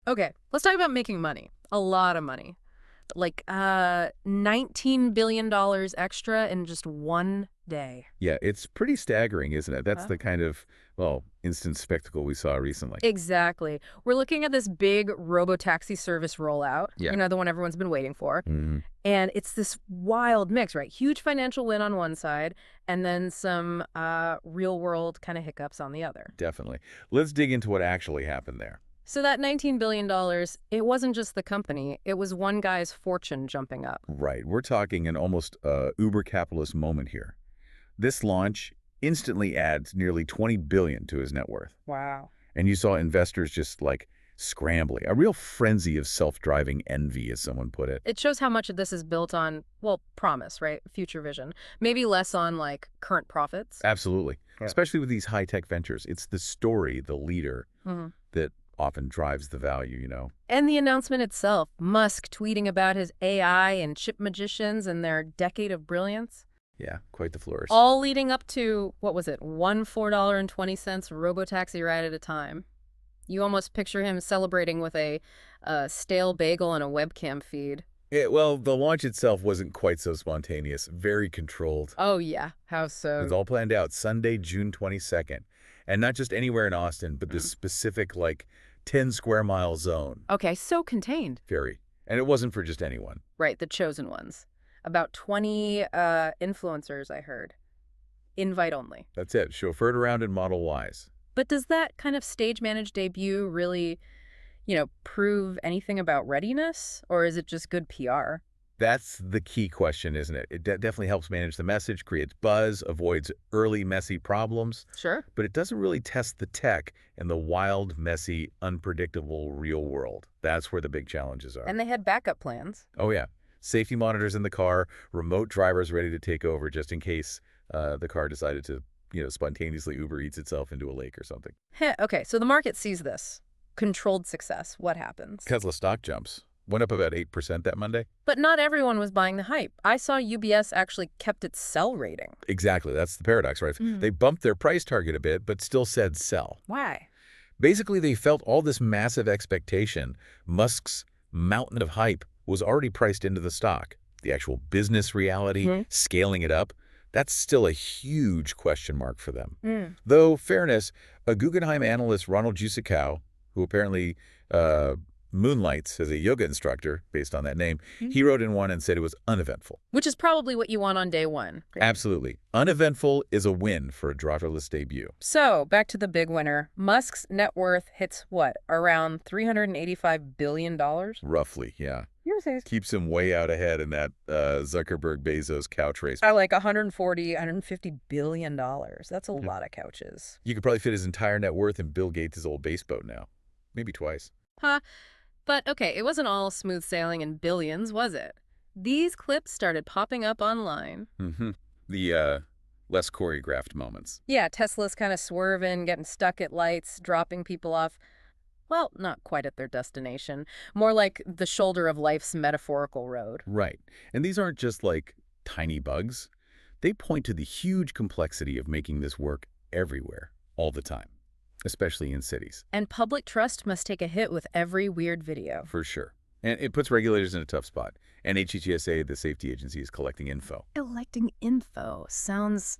Okay, let's talk about making money. A lot of money. Like $19 billion extra in just one day. Yeah, it's pretty staggering, isn't it? That's Huh? the kind of, well, instant spectacle we saw recently. Exactly. We're looking at this big robotaxi service rollout, Yeah. the one everyone's been waiting for. Mhm. And it's this wild mix, right? Huge financial win on one side, and then some real-world kind of hiccups on the other. Definitely. Let's dig into what actually happened there. So that $19 billion, it wasn't just the company. It was one guy's fortune jumping up. Right. We're talking an almost uber-capitalist moment here. This launch instantly adds nearly $20 billion to his net worth. Wow. And you saw investors just like scrambling, a real frenzy of self-driving envy, as someone put it. It shows how much of this is built on, well, promise, right? Future vision. Maybe less on, like, current profits. Absolutely. Yeah. Especially with these high-tech ventures. It's the story, the leader, Mm-hmm. that often drives the value. And the announcement itself, Musk tweeting about his AI and chip magicians and their decade of brilliance. Yeah, quite the flourish. All leading up to, what was it, one $4.20 robotaxi ride at a time. You almost picture him celebrating with a stale bagel and a webcam feed. Well, the launch itself wasn't quite so spontaneous, very controlled. Oh, yeah. How so? It was all planned out, Sunday, June 22nd. And not just anywhere in Austin, but this specific, 10-square-mile zone. Okay, so contained. Very. And it wasn't for just anyone. Right, the chosen ones. About 20 influencers, I heard. Invite only. That's it, chauffeured around in Model Ys. But does that kind of stage-managed debut really, prove anything about readiness? Or is it just good PR? That's the key question, isn't it? It definitely helps manage the message, creates buzz, avoids early, messy problems. Sure. But it doesn't really test the tech in the wild, messy, unpredictable real world. That's where the big challenges are. And they had backup plans. Oh, yeah. Safety monitors in the car, remote drivers ready to take over just in case the car decided to, spontaneously Uber Eats itself into a lake or something. Okay, so the market sees this. Controlled success. What happens? Tesla stock jumps. Went up about 8% that Monday. But not everyone was buying the hype. I saw UBS actually kept its sell rating. Exactly. That's the paradox, right? They bumped their price target a bit, but still said sell. Why? Basically, they felt all this massive expectation, Musk's mountain of hype, was already priced into the stock. The actual business reality, scaling it up, that's still a huge question mark for them. Though, fairness, a Guggenheim analyst, Ronald Jusicow, who apparently moonlights as a yoga instructor, based on that name, he wrote in one and said it was uneventful. Which is probably what you want on day one. Absolutely. Uneventful is a win for a driverless debut. So, back to the big winner. Musk's net worth hits what? Around $385 billion? Roughly, yeah. Yours says. Keeps him way out ahead in that Zuckerberg-Bezos couch race. I like $150 billion. That's a lot of couches. You could probably fit his entire net worth in Bill Gates' old base boat now. Maybe twice. Huh. But, okay, it wasn't all smooth sailing and billions, was it? These clips started popping up online. The less choreographed moments. Yeah, Tesla's kind of swerving, getting stuck at lights, dropping people off. Well, not quite at their destination. More like the shoulder of life's metaphorical road. Right. And these aren't just tiny bugs. They point to the huge complexity of making this work everywhere, all the time, especially in cities. And public trust must take a hit with every weird video. For sure. And it puts regulators in a tough spot. And HTSA, the safety agency, is collecting info. Collecting info sounds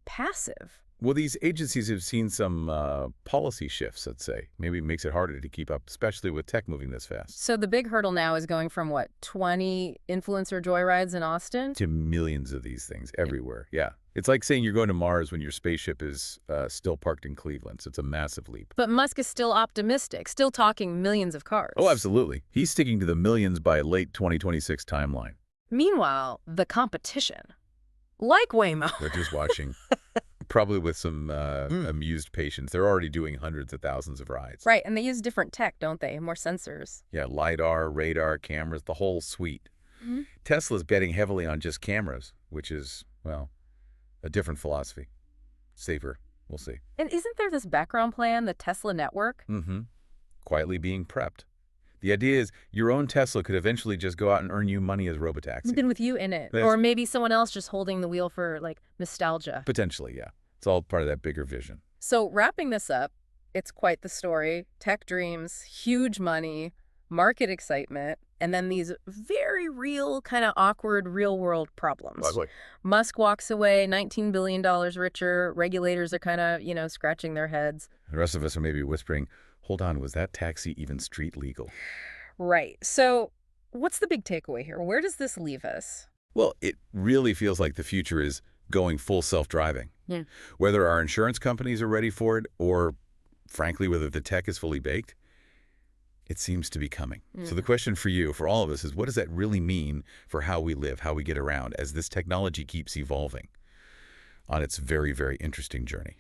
passive. Well, these agencies have seen some policy shifts, let's say. Maybe it makes it harder to keep up, especially with tech moving this fast. So the big hurdle now is going from, 20 influencer joyrides in Austin? To millions of these things everywhere, yeah. It's like saying you're going to Mars when your spaceship is still parked in Cleveland, so it's a massive leap. But Musk is still optimistic, still talking millions of cars. Oh, absolutely. He's sticking to the millions by late 2026 timeline. Meanwhile, the competition. Like Waymo. They're just watching. Probably with some amused patience. They're already doing hundreds of thousands of rides. Right, and they use different tech, don't they? More sensors. Yeah, LiDAR, radar, cameras, the whole suite. Tesla's betting heavily on just cameras, which is, well, a different philosophy. Safer. We'll see. And isn't there this background plan, the Tesla network? Quietly being prepped. The idea is your own Tesla could eventually just go out and earn you money as robotaxi. Then with you in it. Or maybe someone else just holding the wheel for, nostalgia. Potentially, yeah. It's all part of that bigger vision. So wrapping this up, It's quite the story. Tech dreams, huge money, market excitement, and then these very real, kind of awkward real-world problems. Like, Musk walks away, $19 billion richer. Regulators are kind of, scratching their heads. the rest of us are maybe whispering, hold on, was that taxi even street legal? Right. So what's the big takeaway here? Where does this leave us? Well, it really feels like the future is going full self-driving. Yeah. Whether our insurance companies are ready for it or, frankly, whether the tech is fully baked, it seems to be coming. So the question for you, for all of us, is what does that really mean for how we live, how we get around as this technology keeps evolving on its very, very interesting journey?